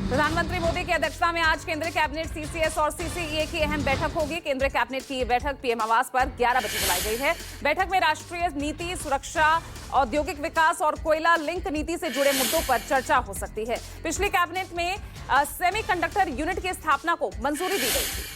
प्रधानमंत्री मोदी की अध्यक्षता में आज केंद्रीय कैबिनेट सीसीएस और सीसीईए की अहम बैठक होगी। केंद्रीय कैबिनेट की ये बैठक पीएम आवास पर 11 बजे बुलाई गई है। बैठक में राष्ट्रीय नीति, सुरक्षा, औद्योगिक विकास और कोयला लिंक नीति से जुड़े मुद्दों पर चर्चा हो सकती है। पिछली कैबिनेट में सेमीकंडक्टर यूनिट की स्थापना को मंजूरी दी गई थी।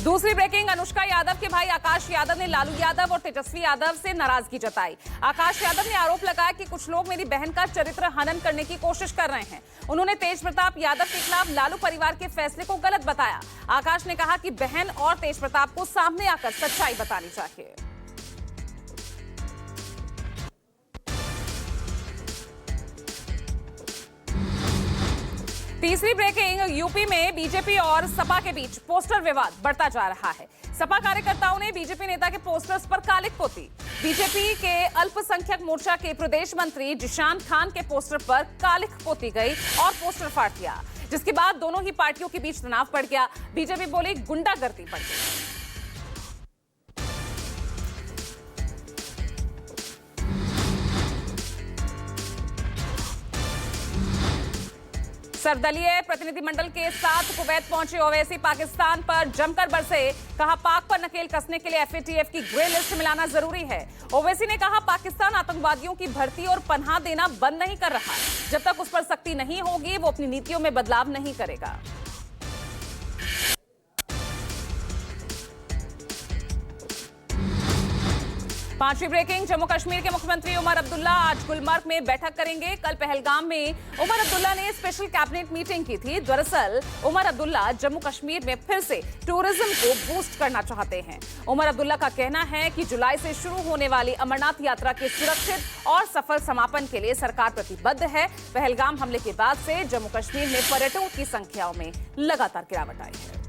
दूसरी ब्रेकिंग, अनुष्का यादव के भाई आकाश यादव ने लालू यादव और तेजस्वी यादव से नाराजगी जताई। आकाश यादव ने आरोप लगाया कि कुछ लोग मेरी बहन का चरित्र हनन करने की कोशिश कर रहे हैं। उन्होंने तेज प्रताप यादव के खिलाफ लालू परिवार के फैसले को गलत बताया। आकाश ने कहा कि बहन और तेज प्रताप को सामने आकर सच्चाई बतानी चाहिए। तीसरी ब्रेकिंग, यूपी में बीजेपी और सपा के बीच पोस्टर विवाद बढ़ता जा रहा है। सपा कार्यकर्ताओं ने बीजेपी नेता के पोस्टर्स पर कालिख पोती। बीजेपी के अल्पसंख्यक मोर्चा के प्रदेश मंत्री जिशान खान के पोस्टर पर कालिख पोती गई और पोस्टर फाड़ दिया, जिसके बाद दोनों ही पार्टियों के बीच तनाव बढ़ गया। बीजेपी बोली गुंडागर्दी बढ़ गई। सर्वदलीय प्रतिनिधिमंडल के साथ कुवैत पहुंचे ओवैसी पाकिस्तान पर जमकर बरसे। कहा पाक पर नकेल कसने के लिए एफएटीएफ की ग्रे लिस्ट मिलाना जरूरी है। ओवैसी ने कहा पाकिस्तान आतंकवादियों की भर्ती और पनाह देना बंद नहीं कर रहा। जब तक उस पर सख्ती नहीं होगी वो अपनी नीतियों में बदलाव नहीं करेगा। पांचवी ब्रेकिंग, जम्मू कश्मीर के मुख्यमंत्री उमर अब्दुल्ला आज गुलमर्ग में बैठक करेंगे। कल पहलगाम में उमर अब्दुल्ला ने स्पेशल कैबिनेट मीटिंग की थी। दरअसल उमर अब्दुल्ला जम्मू कश्मीर में फिर से टूरिज्म को बूस्ट करना चाहते हैं। उमर अब्दुल्ला का कहना है कि जुलाई से शुरू होने वाली अमरनाथ यात्रा के सुरक्षित और सफल समापन के लिए सरकार प्रतिबद्ध है। पहलगाम हमले के बाद से जम्मू कश्मीर में पर्यटकों की संख्याओं में लगातार गिरावट आई है।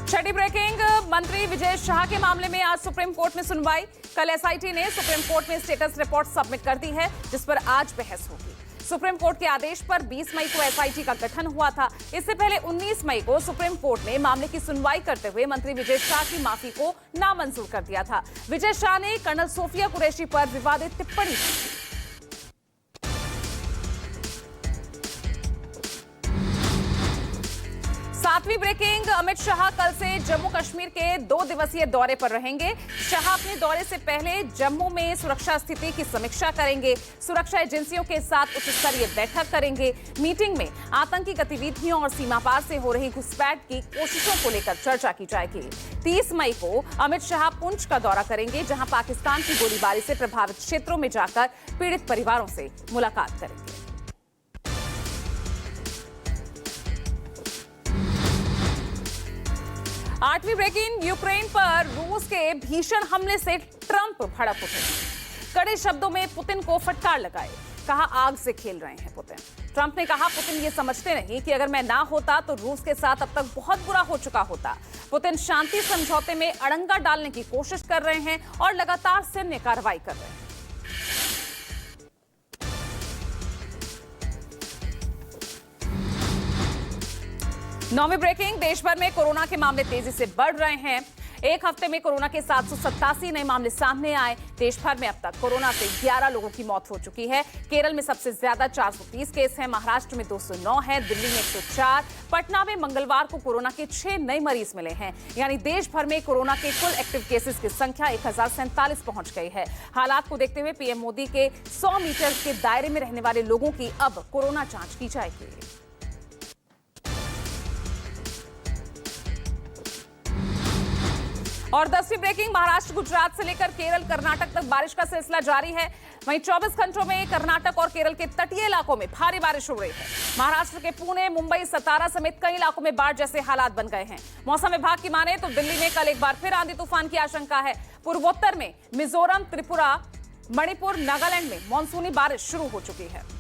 छठी ब्रेकिंग, मंत्री विजय शाह के मामले में आज सुप्रीम कोर्ट में सुनवाई। कल एसआईटी ने सुप्रीम कोर्ट में स्टेटस रिपोर्ट सबमिट कर दी है, जिस पर आज बहस होगी। सुप्रीम कोर्ट के आदेश पर 20 मई को एसआईटी का गठन हुआ था। इससे पहले 19 मई को सुप्रीम कोर्ट ने मामले की सुनवाई करते हुए मंत्री विजय शाह की माफी को नामंजूर कर दिया था। विजय शाह ने कर्नल सोफिया कुरैशी पर विवादित टिप्पणी की थी। सातवीं ब्रेकिंग, अमित शाह कल से जम्मू कश्मीर के 2 दिवसीय दौरे पर रहेंगे। शाह अपने दौरे से पहले जम्मू में सुरक्षा स्थिति की समीक्षा करेंगे। सुरक्षा एजेंसियों के साथ उच्च स्तरीय बैठक करेंगे। मीटिंग में आतंकी गतिविधियों और सीमा पार से हो रही घुसपैठ की कोशिशों को लेकर चर्चा की जाएगी। 30 मई को अमित शाह पुंछ का दौरा करेंगे, जहां पाकिस्तान की गोलीबारी से प्रभावित क्षेत्रों में जाकर पीड़ित परिवारों से मुलाकात करेंगे। 8वीं ब्रेकिंग, यूक्रेन पर रूस के भीषण हमले से ट्रंप भड़क उठे। कड़े शब्दों में पुतिन को फटकार लगाए। कहा आग से खेल रहे हैं पुतिन। ट्रंप ने कहा पुतिन ये समझते नहीं कि अगर मैं ना होता तो रूस के साथ अब तक बहुत बुरा हो चुका होता। पुतिन शांति समझौते में अड़ंगा डालने की कोशिश कर रहे हैं और लगातार सैन्य कार्रवाई कर रहे हैं। 9वीं ब्रेकिंग, देश भर में कोरोना के मामले तेजी से बढ़ रहे हैं। एक हफ्ते में कोरोना के 787 नए मामले सामने आए। देश भर में अब तक कोरोना से 11 लोगों की मौत हो चुकी है। केरल में सबसे ज्यादा 430 केस हैं, महाराष्ट्र में 209 है, दिल्ली में 104, पटना में मंगलवार को कोरोना के 6 नए मरीज मिले हैं। यानी देश भर में कोरोना के कुल एक्टिव केसेस की संख्या 1047 पहुंच गई है। हालात को देखते हुए पीएम मोदी के 100 मीटर के दायरे में रहने वाले लोगों की अब कोरोना जांच की जाएगी। और 10वीं ब्रेकिंग, महाराष्ट्र, गुजरात से लेकर केरल, कर्नाटक तक बारिश का सिलसिला जारी है। वहीं 24 घंटों में कर्नाटक और केरल के तटीय इलाकों में भारी बारिश हो रही है। महाराष्ट्र के पुणे, मुंबई, सतारा समेत कई इलाकों में बाढ़ जैसे हालात बन गए हैं। मौसम विभाग की माने तो दिल्ली में कल एक बार फिर आंधी तूफान की आशंका है। पूर्वोत्तर में मिजोरम, त्रिपुरा, मणिपुर, नागालैंड में मानसूनी बारिश शुरू हो चुकी है।